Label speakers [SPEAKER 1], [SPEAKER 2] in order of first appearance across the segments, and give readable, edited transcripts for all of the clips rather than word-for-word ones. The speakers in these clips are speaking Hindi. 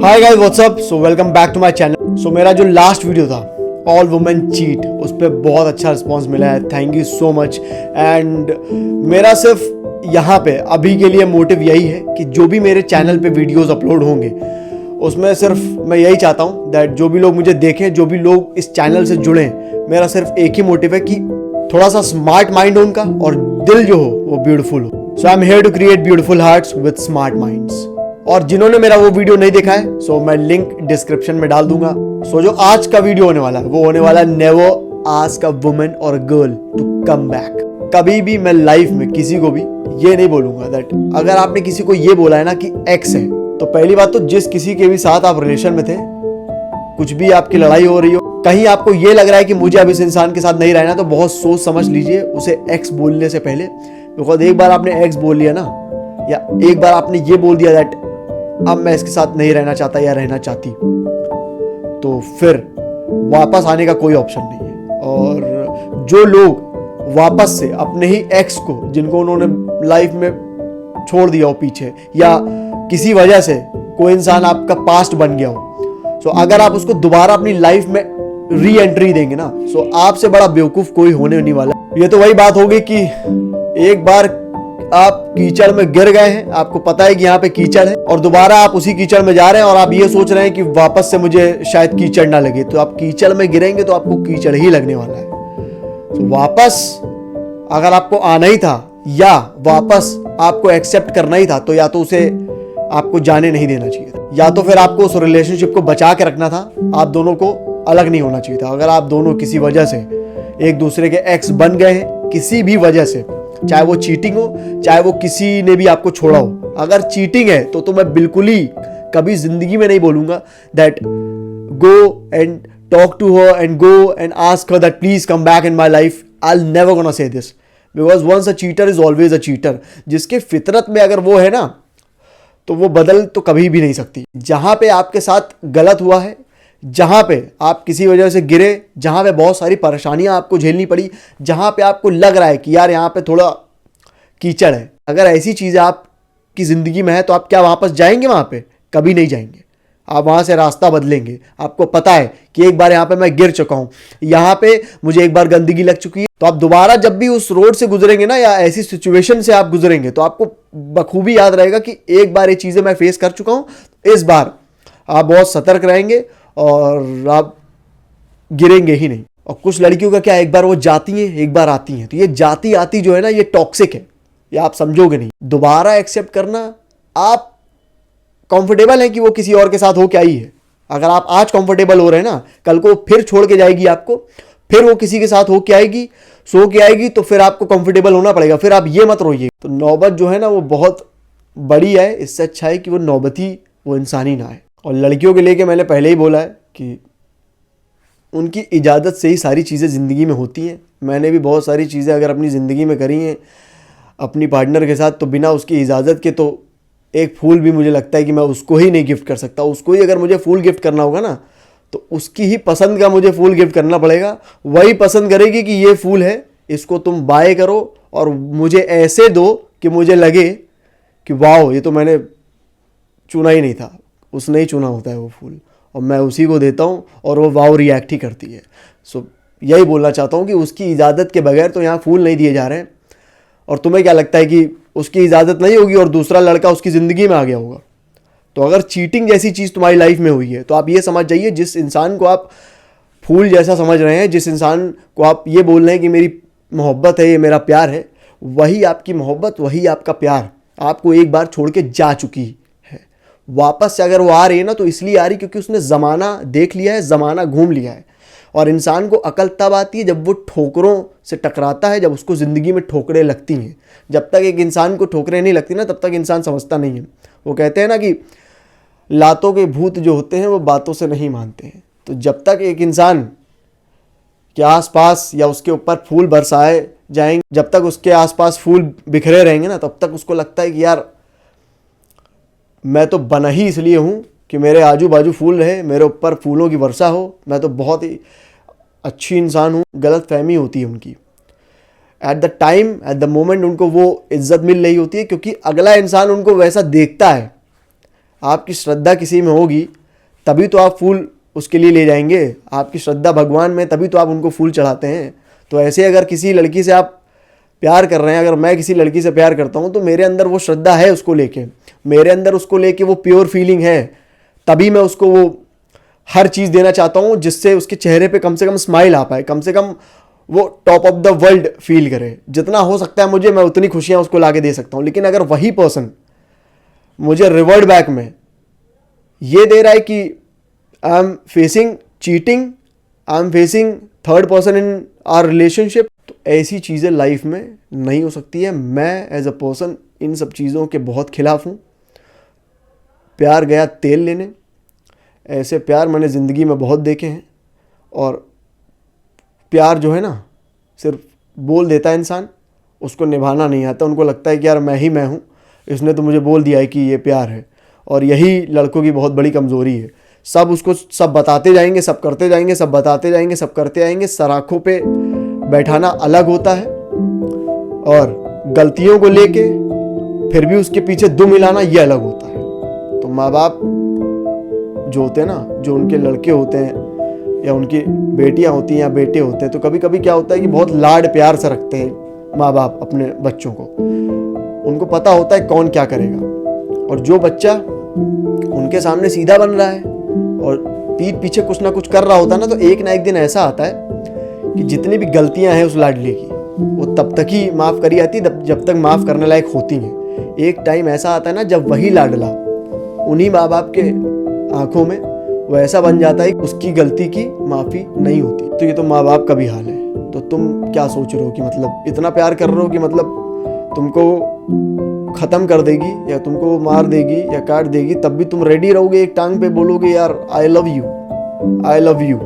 [SPEAKER 1] Hi guys what's up. So welcome back to my channel. So मेरा जो लास्ट वीडियो था ऑल वुमेन चीट, उस पर बहुत अच्छा रिस्पांस मिला है। Thank you so much. And मेरा सिर्फ यहाँ पे अभी के लिए मोटिव यही है कि जो भी मेरे चैनल पे वीडियोस अपलोड होंगे उसमें सिर्फ मैं यही चाहता हूँ दैट जो भी लोग मुझे देखें, जो भी लोग इस चैनल से जुड़े, मेरा सिर्फ एक ही मोटिव है कि थोड़ा सा स्मार्ट माइंड हो उनका और दिल जो हो वो ब्यूटीफुल हो। So I am here to create beautiful hearts with smart minds. और जिन्होंने मेरा वो वीडियो नहीं देखा है सो मैं लिंक डिस्क्रिप्शन में डाल दूंगा। सो जो आज का वीडियो होने वाला है वो होने वाला है नेवर आस्क अ वुमन और गर्ल टू कम बैक। कभी भी मैं लाइफ में किसी को भी ये नहीं बोलूंगा दैट अगर आपने किसी को ये बोला है ना कि एक्स है, तो पहली बात तो जिस किसी के भी साथ आप रिलेशन में थे, कुछ भी आपकी लड़ाई हो रही हो, कहीं आपको ये लग रहा है कि मुझे अब इस इंसान के साथ नहीं रहना, तो बहुत सोच समझ लीजिए उसे एक्स बोलने से पहले। बिकॉज एक बार आपने एक्स बोल लिया ना, या एक बार आपने ये बोल दिया दैट अब मैं इसके साथ नहीं रहना चाहता या रहना चाहती, तो फिर वापस आने का कोई ऑप्शन नहीं है। और जो लोग वापस से अपने ही एक्स को, जिनको उन्होंने लाइफ में छोड़ दिया हो पीछे, या किसी वजह से कोई इंसान आपका पास्ट बन गया हो, सो अगर आप उसको दोबारा अपनी लाइफ में री एंट्री देंगे ना, सो आपसे बड़ा बेवकूफ कोई होने नहीं वाला। ये तो वही बात होगी कि एक बार आप कीचड़ में गिर गए हैं, आपको पता है कि यहाँ पे कीचड़ है, और दोबारा आप उसी कीचड़ में जा रहे हैं और आप ये सोच रहे हैं कि वापस से मुझे शायद कीचड़ ना लगे, तो आप कीचड़ में गिरेंगे तो आपको कीचड़ ही लगने वाला है। तो वापस अगर आपको आना ही था या वापस आपको एक्सेप्ट करना ही था, तो या तो उसे आपको जाने नहीं देना चाहिए था, या तो फिर आपको उस रिलेशनशिप को बचा के रखना था। आप दोनों को अलग नहीं होना चाहिए था। अगर आप दोनों किसी वजह से एक दूसरे के एक्स बन गए हैं, किसी भी वजह से, चाहे वो चीटिंग हो, चाहे वो किसी ने भी आपको छोड़ा हो, अगर चीटिंग है तो मैं बिल्कुल ही कभी जिंदगी में नहीं बोलूंगा that go and talk to her and go and ask her that please come back in my life. I will never gonna say this, because once a cheater is always a cheater. जिसके फितरत में अगर वो है ना, तो वो बदल तो कभी भी नहीं सकती। जहां पे आपके साथ गलत हुआ है, जहां पे आप किसी वजह से गिरे, जहां पे बहुत सारी परेशानियां आपको झेलनी पड़ी, जहां पे आपको लग रहा है कि यार यहाँ पे थोड़ा कीचड़ है, अगर ऐसी चीजें आपकी जिंदगी में है तो आप क्या वापस जाएंगे वहां पे? कभी नहीं जाएंगे। आप वहां से रास्ता बदलेंगे। आपको पता है कि एक बार यहाँ पे मैं गिर चुका हूं, यहाँ पे मुझे एक बार गंदगी लग चुकी है, तो आप दोबारा जब भी उस रोड से गुजरेंगे ना, या ऐसी सिचुएशन से आप गुजरेंगे, तो आपको बखूबी याद रहेगा कि एक बार ये चीजें मैं फेस कर चुका हूं। इस बार आप बहुत सतर्क रहेंगे और आप गिरेंगे ही नहीं। और कुछ लड़कियों का क्या है, एक बार वो जाती हैं, एक बार आती हैं, तो ये जाती आती जो है ना, ये टॉक्सिक है, ये आप समझोगे नहीं। दोबारा एक्सेप्ट करना, आप कंफर्टेबल हैं कि वो किसी और के साथ हो क्या ही है। अगर आप आज कंफर्टेबल हो रहे हैं ना, कल को फिर छोड़ के जाएगी आपको, फिर वो किसी के साथ हो के आएगी, सो के आएगी, तो फिर आपको कंफर्टेबल होना पड़ेगा। फिर आप ये मत रोइए। तो नौबत जो है ना वो बहुत बड़ी है। इससे अच्छा है कि वो नौबत ही वो इंसान ही ना आए। और लड़कियों के लेके मैंने पहले ही बोला है कि उनकी इजाज़त से ही सारी चीज़ें ज़िंदगी में होती हैं। मैंने भी बहुत सारी चीज़ें अगर अपनी ज़िंदगी में करी हैं अपनी पार्टनर के साथ, तो बिना उसकी इजाज़त के तो एक फूल भी मुझे लगता है कि मैं उसको ही नहीं गिफ्ट कर सकता। उसको ही अगर मुझे फूल गिफ्ट करना होगा ना, तो उसकी ही पसंद का मुझे फूल गिफ्ट करना पड़ेगा। वही पसंद करेगी कि ये फूल है, इसको तुम बाय करो और मुझे ऐसे दो कि मुझे लगे कि वाह, ये तो मैंने चुना ही नहीं था, उसने ही चुना होता है वो फूल, और मैं उसी को देता हूँ और वो वाव रिएक्ट ही करती है। सो यही बोलना चाहता हूँ कि उसकी इजाज़त के बगैर तो यहाँ फूल नहीं दिए जा रहे हैं। और तुम्हें क्या लगता है कि उसकी इजाज़त नहीं होगी और दूसरा लड़का उसकी ज़िंदगी में आ गया होगा? तो अगर चीटिंग जैसी चीज़ तुम्हारी लाइफ में हुई है, तो आप ये समझ जाइए, जिस इंसान को आप फूल जैसा समझ रहे हैं, जिस इंसान को आप ये बोल रहे हैं कि मेरी मोहब्बत है, ये मेरा प्यार है, वही आपकी मोहब्बत, वही आपका प्यार आपको एक बार छोड़ के जा चुकी है। वापस से अगर वो आ रही है ना, तो इसलिए आ रही क्योंकि उसने ज़माना देख लिया है, ज़माना घूम लिया है। और इंसान को अकल तब आती है जब वो ठोकरों से टकराता है, जब उसको ज़िंदगी में ठोकरें लगती हैं। जब तक एक इंसान को ठोकरें नहीं लगती ना, तब तक इंसान समझता नहीं है। वो कहते हैं ना कि लातों के भूत जो होते हैं वो बातों से नहीं मानते हैं। तो जब तक एक इंसान के आसपास या उसके ऊपर फूल बरसाए जाएंगे, जब तक उसके आसपास फूल बिखरे रहेंगे ना, तब तक उसको लगता है कि यार मैं तो बना ही इसलिए हूँ कि मेरे आजू बाजू फूल रहे, मेरे ऊपर फूलों की वर्षा हो, मैं तो बहुत ही अच्छी इंसान हूँ। गलत फहमी होती है उनकी। At the time, at the moment उनको वो इज्जत मिल रही होती है, क्योंकि अगला इंसान उनको वैसा देखता है आपकी श्रद्धा किसी में होगी तभी तो आप फूल उसके लिए ले जाएंगे। आपकी श्रद्धा भगवान में तभी तो आप उनको फूल चढ़ाते हैं। तो ऐसे अगर किसी लड़की से आप प्यार कर रहे हैं, अगर मैं किसी लड़की से प्यार करता हूँ तो मेरे अंदर वो श्रद्धा है उसको लेके, मेरे अंदर उसको लेके वो प्योर फीलिंग है, तभी मैं उसको वो हर चीज़ देना चाहता हूँ जिससे उसके चेहरे पे कम से कम स्माइल आ पाए, कम से कम वो top of the world feel करे। जितना हो सकता है मुझे, मैं उतनी खुशियाँ उसको ला के दे सकता हूँ। लेकिन अगर वही पर्सन मुझे रिवर्ट बैक में ये दे रहा है कि I am facing cheating, I am facing third person in our relationship, तो ऐसी चीज़ें लाइफ में नहीं हो सकती है। मैं एज अ पर्सन इन सब चीज़ों के बहुत खिलाफ हूँ। प्यार गया तेल लेने, ऐसे प्यार मैंने ज़िंदगी में बहुत देखे हैं। और प्यार जो है ना, सिर्फ बोल देता है इंसान, उसको निभाना नहीं आता। उनको लगता है कि यार मैं ही मैं हूँ, इसने तो मुझे बोल दिया है कि ये प्यार है। और यही लड़कों की बहुत बड़ी कमज़ोरी है। सब उसको सब बताते जाएंगे, सब करते जाएंगे, सब बताते जाएंगे, सब करते आएंगे। सराखों पे बैठाना अलग होता है और गलतियों को लेके फिर भी उसके पीछे दुम मिलाना ये अलग होता है। तो माँ बाप जो होते हैं ना, जो उनके लड़के होते हैं या उनकी बेटियां होती हैं या बेटे होते हैं, तो कभी कभी क्या होता है कि बहुत लाड प्यार से रखते हैं माँ बाप अपने बच्चों को। उनको पता होता है कौन क्या करेगा। और जो बच्चा उनके सामने सीधा बन रहा है और पीठ पीछे कुछ ना कुछ कर रहा होता है ना, तो एक ना एक दिन ऐसा आता है कि जितनी भी गलतियां हैं उस लाडले की, वो तब तक ही माफ़ करी जाती जब तक माफ़ करने लायक होती हैं। एक टाइम ऐसा आता है ना जब वही लाडला उन्हीं माँ बाप के आंखों में वो ऐसा बन जाता है कि उसकी गलती की माफ़ी नहीं होती। तो ये तो माँ बाप का भी हाल है। तो तुम क्या सोच रहे हो कि मतलब इतना प्यार कर रहे हो कि मतलब तुमको ख़त्म कर देगी या तुमको मार देगी या काट देगी, तब भी तुम रेडी रहोगे, एक टांग पे बोलोगे यार I love you, I love you.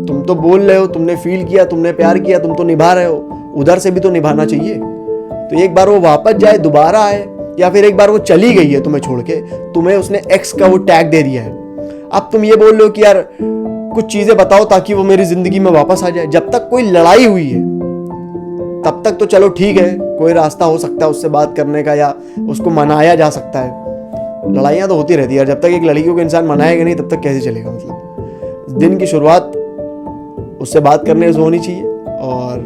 [SPEAKER 1] तुम तो बोल रहे हो, तुमने फील किया, तुमने प्यार किया, तुम तो निभा रहे हो, उधर से भी तो निभाना चाहिए। तो एक बार वो वापस जाए, दोबारा आए, या फिर एक बार वो चली गई है तुम्हें छोड़ के, तुम्हें उसने एक्स का वो टैग दे दिया है, अब तुम ये बोल रहे हो कि यार कुछ चीजें बताओ ताकि वो मेरी जिंदगी में वापस आ जाए। जब तक कोई लड़ाई हुई है तब तक तो चलो ठीक है, कोई रास्ता हो सकता है उससे बात करने का या उसको मनाया जा सकता है। लड़ाइयाँ तो होती रहती है, जब तक एक लड़की को इंसान मनाएगा नहीं तब तक कैसे चलेगा। मतलब दिन की शुरुआत उससे बात करने से होनी चाहिए और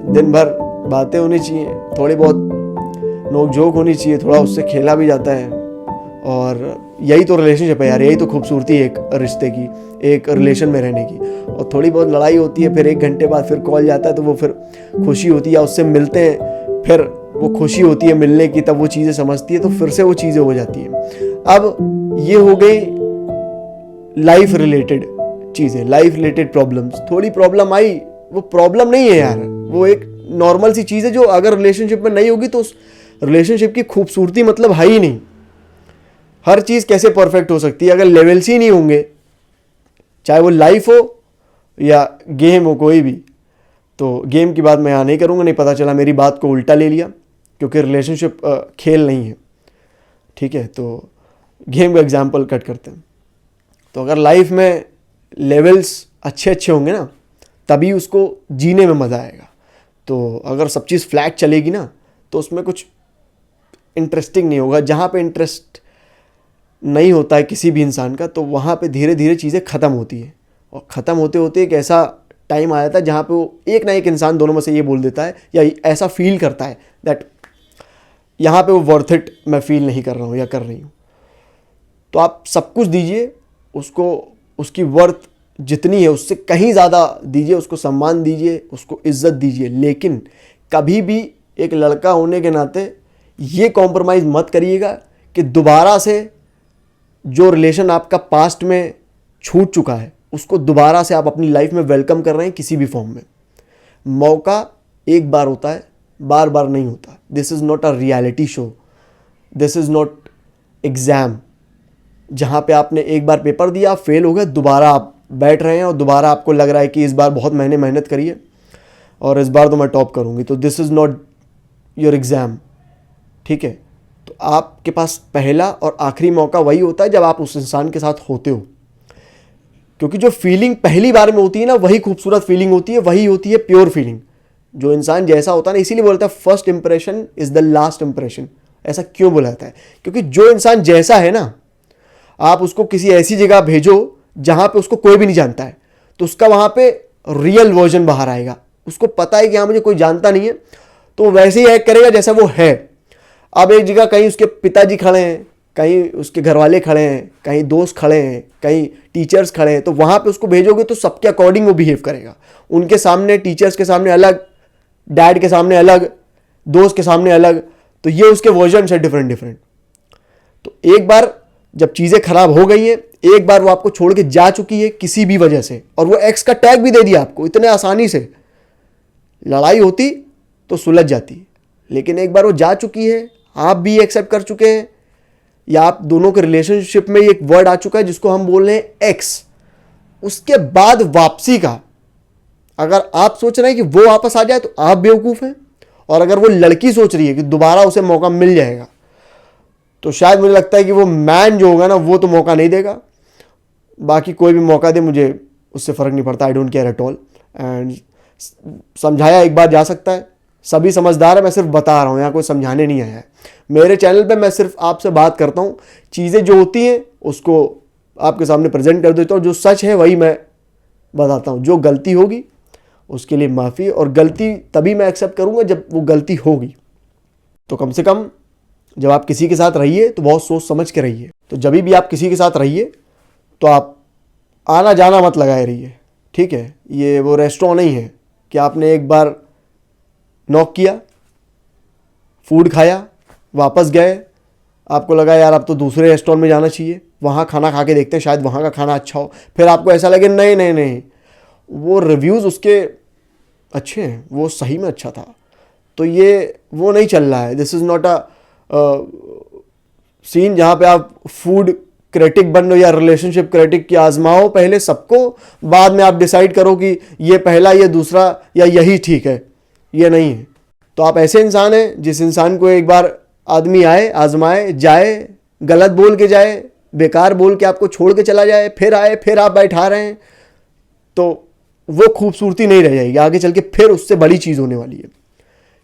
[SPEAKER 1] दिन भर बातें होनी चाहिए, थोड़ी बहुत नोक झोंक होनी चाहिए, थोड़ा उससे खेला भी जाता है। और यही तो रिलेशनशिप है यार, यही तो खूबसूरती है एक रिश्ते की, एक रिलेशन में रहने की। और थोड़ी बहुत लड़ाई होती है, फिर 1 घंटे बाद फिर कॉल जाता है तो वो फिर खुशी होती है, या उससे मिलते हैं फिर वो खुशी होती है मिलने की, तब वो चीज़ें समझती है तो फिर से वो चीज़ें हो जाती हैं। अब ये हो गई लाइफ रिलेटेड चीज़ें, लाइफ रिलेटेड प्रॉब्लम्स। थोड़ी प्रॉब्लम आई, वो प्रॉब्लम नहीं है यार, वो एक नॉर्मल सी चीज़ है जो अगर रिलेशनशिप में नहीं होगी तो उस रिलेशनशिप की खूबसूरती मतलब है ही नहीं। हर चीज़ कैसे परफेक्ट हो सकती है अगर लेवल्स ही नहीं होंगे, चाहे वो लाइफ हो या गेम हो कोई भी। तो गेम की बात मैं यहाँ नहीं करूँगा, नहीं पता चला मेरी बात को उल्टा ले लिया, क्योंकि रिलेशनशिप खेल नहीं है, ठीक है। तो गेम का एग्जाम्पल कट करते हैं। तो अगर लाइफ में लेवल्स अच्छे अच्छे होंगे ना, तभी उसको जीने में मज़ा आएगा। तो अगर सब चीज़ फ्लैट चलेगी ना तो उसमें कुछ इंटरेस्टिंग नहीं होगा। जहाँ पे इंटरेस्ट नहीं होता है किसी भी इंसान का, तो वहाँ पे धीरे धीरे चीज़ें ख़त्म होती है। और ख़त्म होते होते एक ऐसा टाइम आ जाता है जहाँ पे वो एक ना एक इंसान दोनों में से ये बोल देता है या ऐसा फील करता है दैट यहाँ पे वो वर्थ इट मैं फील नहीं कर रहा हूँ या कर रही हूँ। तो आप सब कुछ दीजिए उसको, उसकी वर्थ जितनी है उससे कहीं ज़्यादा दीजिए, उसको सम्मान दीजिए, उसको इज्जत दीजिए। लेकिन कभी भी एक लड़का होने के नाते ये कॉम्प्रोमाइज़ मत करिएगा कि दोबारा से जो रिलेशन आपका पास्ट में छूट चुका है उसको दोबारा से आप अपनी लाइफ में वेलकम कर रहे हैं किसी भी फॉर्म में। मौका एक बार होता है, बार बार नहीं होता। This is not a reality show, this is not exam जहाँ पे आपने एक बार पेपर दिया, आप फेल हो गए, दोबारा आप बैठ रहे हैं और दोबारा आपको लग रहा है कि इस बार बहुत मैंने मेहनत करी है और इस बार तो मैं टॉप करूँगी। तो this is not your exam, ठीक है। तो आपके पास पहला और आखिरी मौका वही होता है जब आप उस इंसान के साथ होते हो, क्योंकि जो फीलिंग पहली बार में होती है ना वही खूबसूरत फीलिंग होती है, वही होती है प्योर फीलिंग। जो इंसान जैसा होता है ना, इसीलिए बोलता है first impression is the last impression. ऐसा क्यों बोला जाता है? क्योंकि जो इंसान जैसा है ना, आप उसको किसी ऐसी जगह भेजो जहां पे उसको कोई भी नहीं जानता है, तो उसका वहां पे रियल वर्जन बाहर आएगा। उसको पता है कि हाँ मुझे कोई जानता नहीं है, तो वो वैसे ही एक्ट करेगा जैसा वो है। अब एक जगह कहीं उसके पिताजी खड़े हैं, कहीं उसके घर वाले खड़े हैं, कहीं दोस्त खड़े हैं, कहीं टीचर्स खड़े हैं, तो वहां पे उसको भेजोगे तो सबके अकॉर्डिंग वो बिहेव करेगा। उनके सामने, टीचर्स के सामने अलग, डैड के सामने अलग, दोस्त के सामने अलग, तो ये उसके वर्जन है डिफरेंट डिफरेंट। तो एक बार जब चीज़ें खराब हो गई हैं, एक बार वो आपको छोड़ के जा चुकी है किसी भी वजह से, और वो एक्स का टैग भी दे दिया आपको इतने आसानी से, लड़ाई होती तो सुलझ जाती, लेकिन एक बार वो जा चुकी है, आप भी एक्सेप्ट कर चुके हैं, या आप दोनों के रिलेशनशिप में एक वर्ड आ चुका है जिसको हम बोल रहे हैं एक्स। उसके बाद वापसी का अगर आप सोच रहे हैं कि वो वापस आ जाए तो आप बेवकूफ़ हैं, और अगर वो लड़की सोच रही है कि दोबारा उसे मौका मिल जाएगा, तो शायद मुझे लगता है कि वो मैन जो होगा ना, वो तो मौका नहीं देगा। बाकी कोई भी मौका दे, मुझे उससे फ़र्क नहीं पड़ता, I don't care at all. And समझाया एक बार जा सकता है, सभी समझदार है, मैं सिर्फ बता रहा हूँ, यहाँ कोई समझाने नहीं आया है। मेरे चैनल पे मैं सिर्फ आपसे बात करता हूँ, चीज़ें जो होती हैं उसको आपके सामने प्रेजेंट कर देता हूँ, जो सच है वही मैं बताता हूँ। जो गलती होगी उसके लिए माफ़ी, और गलती तभी मैं एक्सेप्ट करूँगा जब वो गलती होगी। तो कम से कम जब आप किसी के साथ रहिए तो बहुत सोच समझ के रहिए। तो जब भी आप किसी के साथ रहिए तो आप आना जाना मत लगाए रहिए, ठीक है? ये वो रेस्टोरेंट नहीं है कि आपने एक बार नॉक किया, फूड खाया, वापस गए, आपको लगा यार अब तो दूसरे रेस्टोरेंट में जाना चाहिए, वहाँ खाना खा के देखते हैं शायद वहाँ का खाना अच्छा हो, फिर आपको ऐसा लगे नहीं नहीं नहीं वो रिव्यूज़ उसके अच्छे हैं, वो सही में अच्छा था, तो ये वो नहीं चल रहा है। This is not a scene जहाँ पे आप फूड क्रिटिक बन लो या रिलेशनशिप क्रिटिक की आजमाओ पहले सबको, बाद में आप डिसाइड करो कि ये पहला, ये दूसरा, या यही ठीक है। ये नहीं है। तो आप ऐसे इंसान हैं जिस इंसान को एक बार आदमी आए, आजमाए, जाए, गलत बोल के जाए, बेकार बोल के आपको छोड़ के चला जाए, फिर आए, फिर आप बैठा रहे हैं, तो वो खूबसूरती नहीं रह जाएगी आगे चल के, फिर उससे बड़ी चीज़ होने वाली है।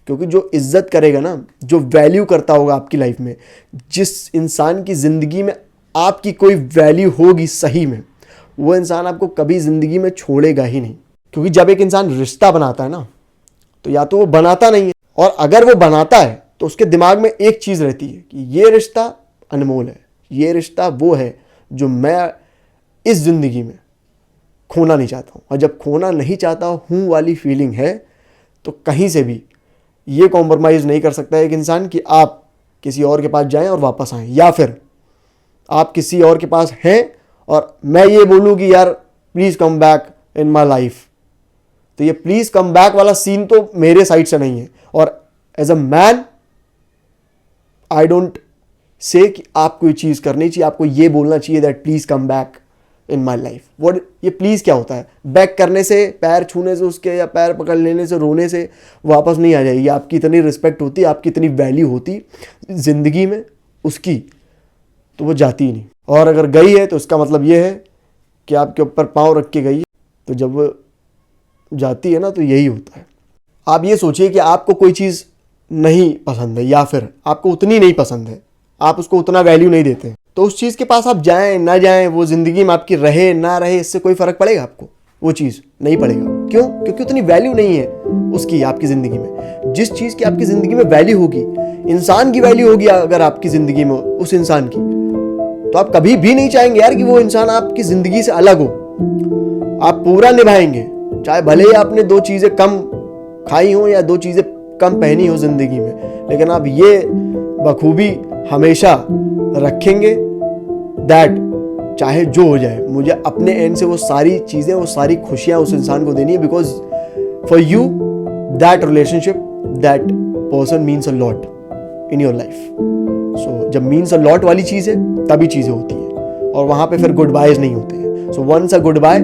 [SPEAKER 1] क्योंकि जो इज्जत करेगा ना, जो वैल्यू करता होगा आपकी लाइफ में, जिस इंसान की ज़िंदगी में आपकी कोई वैल्यू होगी सही में, वो इंसान आपको कभी ज़िंदगी में छोड़ेगा ही नहीं। क्योंकि जब एक इंसान रिश्ता बनाता है ना, तो या तो वो बनाता नहीं है, और अगर वो बनाता है तो उसके दिमाग में एक चीज़ रहती है कि ये रिश्ता अनमोल है, ये रिश्ता वो है जो मैं इस ज़िंदगी में खोना नहीं चाहता हूँ। और जब खोना नहीं चाहता हूँ वाली फीलिंग है, तो कहीं से भी ये कॉम्प्रोमाइज़ नहीं कर सकता है एक इंसान कि आप किसी और के पास जाएं और वापस आएं, या फिर आप किसी और के पास हैं और मैं ये बोलूँ कि यार please come back in my life. तो ये प्लीज़ कम बैक वाला सीन तो मेरे साइड से नहीं है। और as a man I don't say कि आपको ये चीज़ करनी चाहिए, आपको ये बोलना चाहिए that please come back in my life. वो ये प्लीज़ क्या होता है? बैक करने से, पैर छूने से उसके, या पैर पकड़ लेने से, रोने से वापस नहीं आ जाएगी। आपकी इतनी रिस्पेक्ट होती, आपकी इतनी वैल्यू होती ज़िंदगी में उसकी, तो वो जाती ही नहीं। और अगर गई है तो उसका मतलब ये है कि आपके ऊपर पाँव रख के गई है। तो जब वो जाती है ना, तो यही होता है। आप ये सोचिए कि आपको कोई चीज़ नहीं पसंद है, या फिर आपको उतनी नहीं पसंद है, आप उसको उतना वैल्यू नहीं देते, तो उस चीज़ के पास आप जाएं ना जाएं, वो ज़िंदगी में आपकी रहे ना रहे, इससे कोई फ़र्क पड़ेगा आपको? वो चीज़ नहीं पड़ेगा। क्यों? क्योंकि उतनी वैल्यू नहीं है उसकी आपकी ज़िंदगी में। जिस चीज़ की आपकी ज़िंदगी में वैल्यू होगी, इंसान की वैल्यू होगी अगर आपकी ज़िंदगी में उस इंसान की, तो आप कभी भी नहीं चाहेंगे यार कि वो इंसान आपकी ज़िंदगी से अलग हो। आप पूरा निभाएंगे, चाहे भले ही आपने 2 चीज़ें कम खाई हो या 2 चीज़ें कम पहनी हो ज़िंदगी में, लेकिन आप ये बखूबी हमेशा रखेंगे दैट चाहे जो हो जाए, मुझे अपने एंड से वो सारी चीज़ें, वो सारी खुशियाँ उस इंसान को देनी है, because for you that relationship, that person means a lot in your life. So जब मीन्स अ लॉट वाली चीज़ है तभी चीज़ें होती हैं, और वहाँ पे फिर गुड बायज नहीं होते हैं। So once a good bye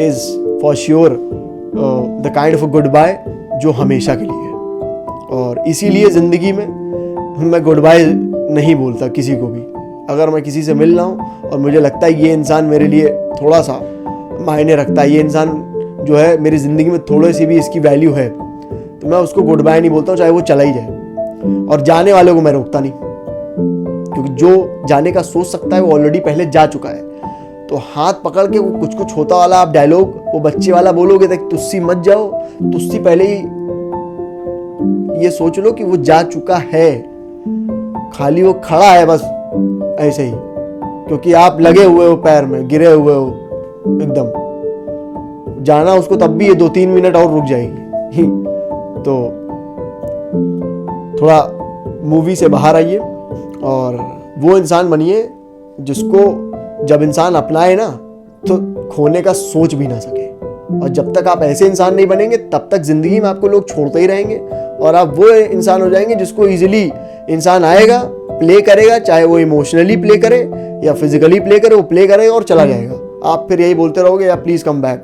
[SPEAKER 1] is for sure the kind of a good bye जो हमेशा के लिए है। और इसीलिए ज़िंदगी में मैं गुड बाय नहीं बोलता किसी को भी। अगर मैं किसी से मिल रहा हूँ और मुझे लगता है ये इंसान मेरे लिए थोड़ा सा मायने रखता है, ये इंसान जो है मेरी ज़िंदगी में थोड़ी सी भी इसकी वैल्यू है, तो मैं उसको गुड बाय नहीं बोलता हूँ, चाहे वो चला ही जाए। और जाने वालों को मैं रोकता नहीं, क्योंकि जो जाने का सोच सकता है वो ऑलरेडी पहले जा चुका है। तो हाथ पकड़ के वो कुछ कुछ होता वाला आप डायलॉग वो बच्चे वाला बोलोगे तो तुस्सी मत जाओ, तुस्सी पहले ही ये सोच लो कि वो जा चुका है, खाली वो खड़ा है बस ऐसे ही, क्योंकि आप लगे हुए हो पैर में, गिरे हुए हो एकदम। जाना उसको तब भी ये 2-3 मिनट और रुक जाएगी। तो थोड़ा मूवी से बाहर आइए और वो इंसान बनिए जिसको जब इंसान अपनाए ना तो खोने का सोच भी ना सके। और जब तक आप ऐसे इंसान नहीं बनेंगे तब तक जिंदगी में आपको लोग छोड़ते ही रहेंगे और आप वो इंसान हो जाएंगे जिसको इजीली इंसान आएगा, प्ले करेगा, चाहे वो इमोशनली प्ले करे या फिजिकली प्ले करे, वो प्ले करेगा और चला जाएगा। आप फिर यही बोलते रहोगे या प्लीज कम बैक।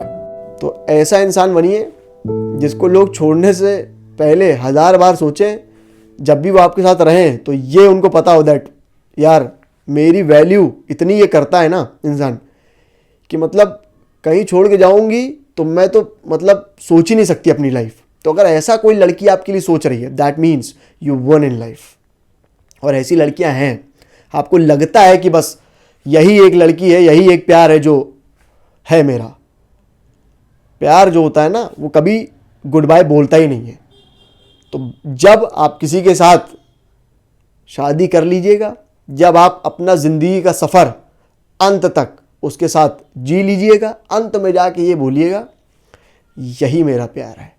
[SPEAKER 1] तो ऐसा इंसान बनिए जिसको लोग छोड़ने से पहले 1000 बार सोचें, जब भी वो आपके साथ रहें तो ये उनको पता हो दैट यार मेरी वैल्यू इतनी ये करता है ना इंसान कि मतलब कहीं छोड़ के जाऊंगी तो मैं तो मतलब सोच ही नहीं सकती अपनी लाइफ। तो अगर ऐसा कोई लड़की आपके लिए सोच रही है that means you one in life. और ऐसी लड़कियां हैं, आपको लगता है कि बस यही एक लड़की है, यही एक प्यार है जो है मेरा। प्यार जो होता है ना वो कभी गुड बाय बोलता ही नहीं है। तो जब आप किसी के साथ शादी कर लीजिएगा, जब आप अपना जिंदगी का सफर अंत तक उसके साथ जी लीजिएगा, अंत में जाके ये बोलिएगा यही मेरा प्यार है।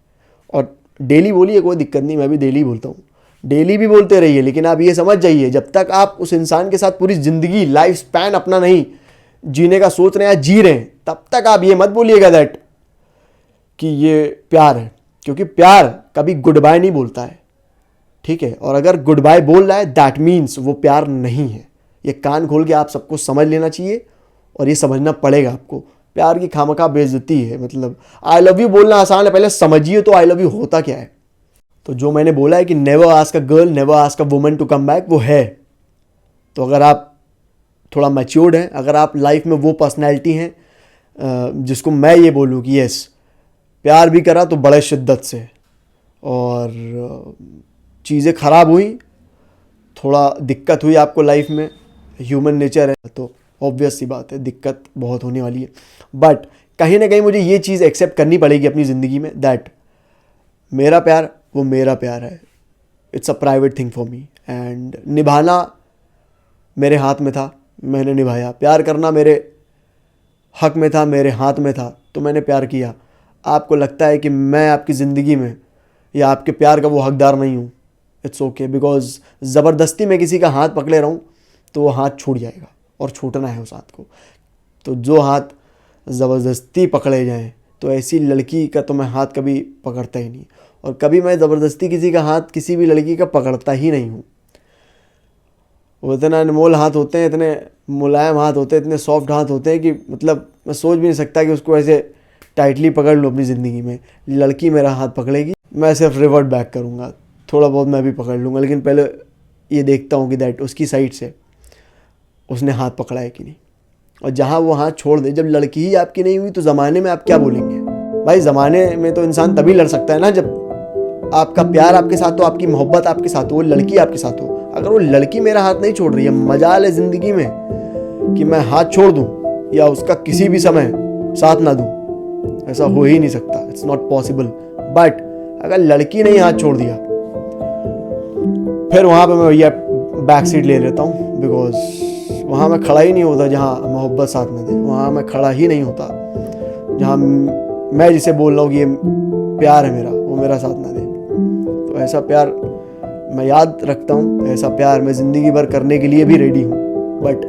[SPEAKER 1] और डेली बोलिए, कोई दिक्कत नहीं, मैं भी डेली बोलता हूँ, डेली भी बोलते रहिए। लेकिन आप ये समझ जाइए जब तक आप उस इंसान के साथ पूरी जिंदगी लाइफ स्पैन अपना नहीं जीने का सोच रहे हैं या जी रहे हैं, तब तक आप ये मत बोलिएगा दैट कि ये प्यार है, क्योंकि प्यार कभी गुड बाय नहीं बोलता है, ठीक है। और अगर गुड बाय बोल रहा है दैट मीन्स वो प्यार नहीं है। ये कान खोल के आप सबको समझ लेना चाहिए और ये समझना पड़ेगा आपको। प्यार की खामखा बेइज्जती है। मतलब आई लव यू बोलना आसान है, पहले समझिए तो आई लव यू होता क्या है। तो जो मैंने बोला है कि never ask a girl, never ask a woman to come back, वो है। तो अगर आप थोड़ा मैच्योर्ड हैं, अगर आप लाइफ में वो पर्सनैलिटी हैं जिसको मैं ये बोलूँ कि यस प्यार भी करा तो बड़े शिद्दत से, और चीज़ें ख़राब हुई, थोड़ा दिक्कत हुई आपको लाइफ में, ह्यूमन नेचर है, तो ऑब्वियस सी बात है दिक्कत बहुत होने वाली है। बट कहीं ना कहीं मुझे ये चीज़ एक्सेप्ट करनी पड़ेगी अपनी ज़िंदगी में दैट मेरा प्यार वो मेरा प्यार है, it's a private thing for me. And निभाना मेरे हाथ में था, मैंने निभाया। प्यार करना मेरे हक में था, मेरे हाथ में था, तो मैंने प्यार किया। आपको लगता है कि मैं आपकी ज़िंदगी में या आपके प्यार का वो हकदार नहीं हूँ, इट्स ओके, बिकॉज ज़बरदस्ती मैं किसी का हाथ पकड़े रहूँ तो वो हाथ छूट जाएगा और छूटना है उस हाथ को। तो जो हाथ ज़बरदस्ती पकड़े जाएं, तो ऐसी लड़की का तो मैं हाथ कभी पकड़ता ही नहीं, और कभी मैं ज़बरदस्ती किसी का हाथ किसी भी लड़की का पकड़ता ही नहीं हूँ। वो इतना अनमोल हाथ होते हैं, इतने मुलायम हाथ होते हैं, इतने सॉफ्ट हाथ होते हैं कि मतलब मैं सोच भी नहीं सकता कि उसको ऐसे टाइटली पकड़ लूँ अपनी ज़िंदगी में। लड़की मेरा हाथ पकड़ेगी, मैं सिर्फ रिवर्ट बैक करूँगा, थोड़ा बहुत मैं भी पकड़ लूँगा, लेकिन पहले ये देखता हूँ कि दैट उसकी साइड से उसने हाथ पकड़ा है कि नहीं। और जहाँ वो हाथ छोड़ दे, जब लड़की ही आपकी नहीं हुई तो ज़माने में आप क्या बोलेंगे भाई। ज़माने में तो इंसान तभी लड़ सकता है ना जब आपका प्यार आपके साथ हो, आपकी मोहब्बत आपके साथ हो, वो लड़की आपके साथ हो। अगर वो लड़की मेरा हाथ नहीं छोड़ रही है, मजाल है ज़िंदगी में कि मैं हाथ छोड़ दूँ या उसका किसी भी समय साथ ना दूँ, ऐसा हो ही नहीं सकता, इट्स नॉट पॉसिबल। बट अगर लड़की ने ही हाथ छोड़ दिया, फिर वहाँ पे मैं भैया बैक सीट ले लेता हूँ, बिकॉज वहाँ मैं खड़ा ही नहीं होता जहाँ मोहब्बत साथ में दे। वहाँ मैं खड़ा ही नहीं होता जहाँ मैं जिसे बोल रहा हूँ कि ये प्यार है मेरा, वो मेरा साथ ना दे। तो ऐसा प्यार मैं याद रखता हूँ, ऐसा प्यार मैं ज़िंदगी भर करने के लिए भी रेडी हूँ, but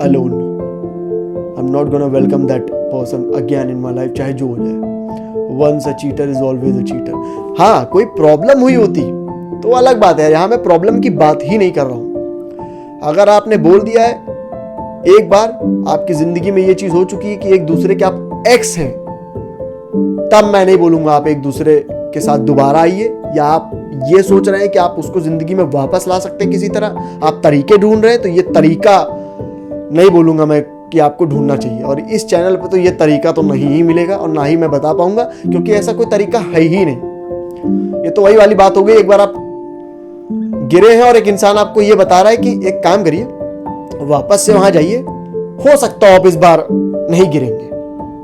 [SPEAKER 1] alone. I am not gonna welcome that person again in my life, चाहे जो हो जाए। Once a cheater is always a cheater. हाँ, कोई प्रॉब्लम हुई होती तो अलग बात है, यहाँ मैं प्रॉब्लम की बात ही नहीं कर रहा हूँ। अगर आपने बोल दिया है एक बार, आपकी जिंदगी में ये चीज हो चुकी है कि एक दूसरे के आप एक्स हैं, तब मैं नहीं बोलूंगा आप एक दूसरे के साथ दोबारा आइए, या आप ये सोच रहे हैं कि आप उसको जिंदगी में वापस ला सकते हैं किसी तरह, आप तरीके ढूंढ रहे हैं, तो ये तरीका नहीं बोलूंगा मैं कि आपको ढूंढना चाहिए। और इस चैनल पे तो ये तरीका तो नहीं ही मिलेगा और ना ही मैं बता पाऊंगा, क्योंकि ऐसा कोई तरीका है ही नहीं। ये तो वही वाली बात हो गई, एक बार आप गिरे हैं और एक इंसान आपको ये बता रहा है कि एक काम करिए, वापस से वहां जाइए, हो सकता हो आप इस बार नहीं गिरेंगे।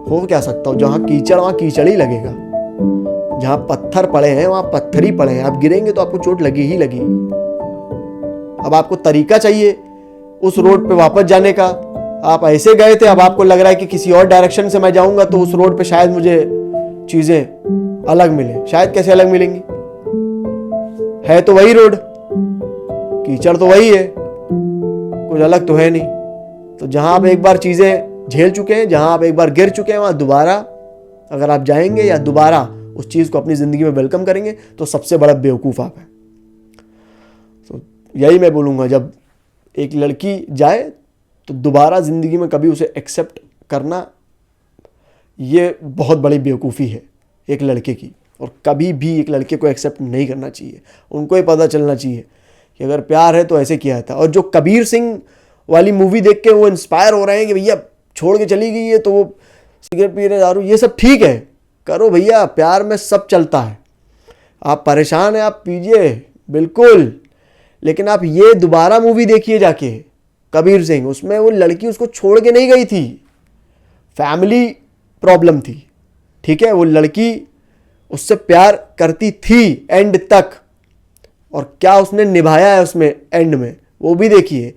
[SPEAKER 1] हो क्या सकता हो, जहां कीचड़ वहां कीचड़ ही लगेगा, जहां पत्थर पड़े हैं वहां पत्थर ही पड़े हैं, आप गिरेंगे तो आपको चोट लगी ही लगेगी। अब आपको तरीका चाहिए उस रोड पे वापस जाने का। आप ऐसे गए थे, अब आपको लग रहा है कि किसी और डायरेक्शन से मैं जाऊंगा तो उस रोड पे शायद मुझे चीजें अलग मिले। शायद कैसे अलग मिलेंगी, है तो वही रोड, कीचड़ तो वही है, कुछ अलग तो है नहीं। तो जहां आप एक बार चीजें झेल चुके हैं, जहां आप एक बार गिर चुके हैं, वहां दोबारा अगर आप जाएंगे या दोबारा उस चीज को अपनी जिंदगी में वेलकम करेंगे तो सबसे बड़ा बेवकूफ आप है। तो यही मैं बोलूंगा, जब एक लड़की जाए तो दोबारा जिंदगी में कभी उसे एक्सेप्ट करना, ये बहुत बड़ी बेवकूफ़ी है एक लड़के की। और कभी भी एक लड़के को एक्सेप्ट नहीं करना चाहिए। उनको ही पता चलना चाहिए कि अगर प्यार है तो ऐसे किया था। और जो कबीर सिंह वाली मूवी देख के वो इंस्पायर हो रहे हैं कि भैया छोड़ के चली गई है तो वो सिगरेट पी रहे, दारू, ये सब ठीक है, करो भैया, प्यार में सब चलता है। आप परेशान हैं, आप पीजिए बिल्कुल, लेकिन आप ये दोबारा मूवी देखिए जाके कबीर सिंह, उसमें वो लड़की उसको छोड़ के नहीं गई थी, फैमिली प्रॉब्लम थी, ठीक है। वो लड़की उससे प्यार करती थी एंड तक, और क्या उसने निभाया है उसमें एंड में, वो भी देखिए।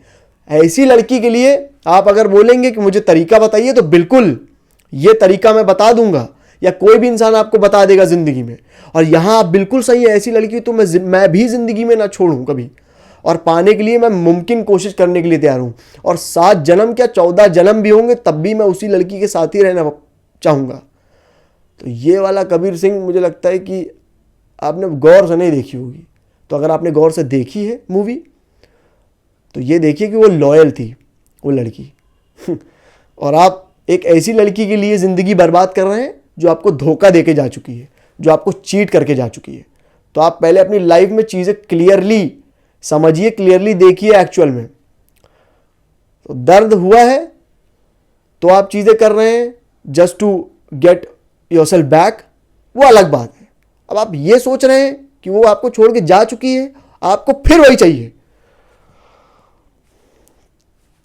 [SPEAKER 1] ऐसी लड़की के लिए आप अगर बोलेंगे कि मुझे तरीका बताइए, तो बिल्कुल ये तरीका मैं बता दूंगा, या कोई भी इंसान आपको बता देगा जिंदगी में। और यहां आप बिल्कुल सही है, ऐसी लड़की तो मैं भी जिंदगी में ना छोड़ूं कभी, और पाने के लिए मैं मुमकिन कोशिश करने के लिए तैयार हूं। और 7 जन्म क्या 14 जन्म भी होंगे तब भी मैं उसी लड़की के साथ ही रहना चाहूंगा। तो ये वाला कबीर सिंह मुझे लगता है कि आपने गौर से नहीं देखी होगी। तो अगर आपने गौर से देखी है मूवी तो ये देखिए कि वो लॉयल थी वो लड़की और आप एक ऐसी लड़की के लिए ज़िंदगी बर्बाद कर रहे हैं जो आपको धोखा देके जा चुकी है, जो आपको चीट करके जा चुकी है। तो आप पहले अपनी लाइफ में चीज़ें क्लियरली समझिए, क्लियरली देखिए एक्चुअल में। तो दर्द हुआ है तो आप चीज़ें कर रहे हैं just to get yourself back, वो अलग बात है। अब आप ये सोच रहे हैं कि वो आपको छोड़ के जा चुकी है, आपको फिर वही चाहिए,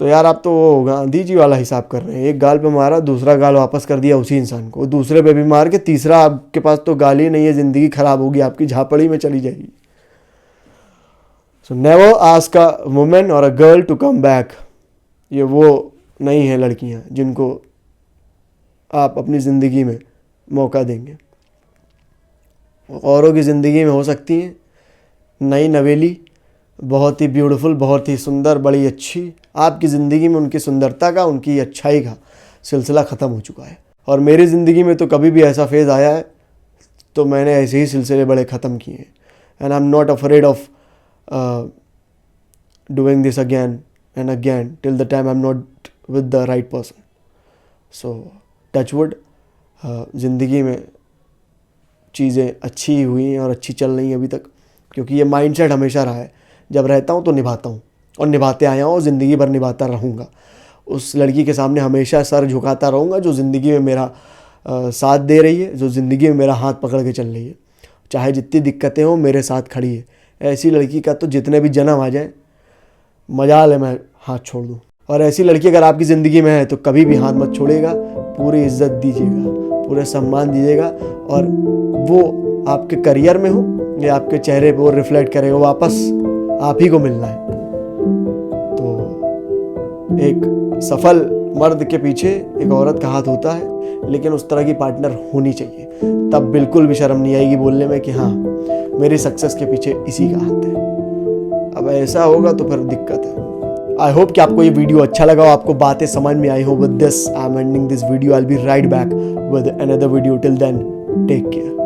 [SPEAKER 1] तो यार आप तो गांधी जी वाला हिसाब कर रहे हैं। एक गाल पे मारा, दूसरा गाल वापस कर दिया उसी इंसान को, दूसरे पे भी मार के तीसरा आपके पास तो गाल ही नहीं है, जिंदगी खराब होगी आपकी, झापड़ी में चली जाएगी। So never ask a women और a girl to come back. ये वो नहीं है लड़कियां जिनको आप अपनी ज़िंदगी में मौका देंगे। औरों की ज़िंदगी में हो सकती हैं नई नवेली, बहुत ही ब्यूटीफुल, बहुत ही सुंदर, बड़ी अच्छी। आपकी ज़िंदगी में उनकी सुंदरता का, उनकी अच्छाई का सिलसिला ख़त्म हो चुका है। और मेरी ज़िंदगी में तो कभी भी ऐसा फेज़ आया है तो मैंने ऐसे ही सिलसिले बड़े ख़त्म किए हैं। And I am not afraid of doing this again and again till the time I am not with the right person. So touchwood, ज़िंदगी में चीज़ें अच्छी हुई हैं और अच्छी चल रही हैं अभी तक, क्योंकि ये माइंडसेट हमेशा रहा है, जब रहता हूँ तो निभाता हूँ और निभाते आया हूँ और ज़िंदगी भर निभाता रहूँगा। उस लड़की के सामने हमेशा सर झुकाता रहूँगा जो ज़िंदगी में मेरा साथ दे रही है, जो ज़िंदगी में मेरा हाथ पकड़ के चल रही है, चाहे जितनी दिक्कतें हों मेरे साथ खड़ी है। ऐसी लड़की का तो जितने भी जन्म आ जाए मजाल है मैं हाथ छोड़ दूँ। और ऐसी लड़की अगर आपकी ज़िंदगी में है तो कभी भी हाथ मत छोड़ेगा, पूरी इज्जत दीजिएगा, पूरे सम्मान दीजिएगा, और वो आपके करियर में हो या आपके चेहरे पे वो रिफ्लेक्ट करे, वो वापस आप ही को मिलना है। तो एक सफल मर्द के पीछे एक औरत का हाथ होता है, लेकिन उस तरह की पार्टनर होनी चाहिए, तब बिल्कुल भी शर्म नहीं आएगी बोलने में कि हाँ मेरी सक्सेस के पीछे इसी का हाथ है। अब ऐसा होगा तो फिर दिक्कत है। आई होप कि आपको ये वीडियो अच्छा लगा हो, आपको बातें समझ में आई हो। With this I am ending this video, I will be right back with another video. Till then, take care.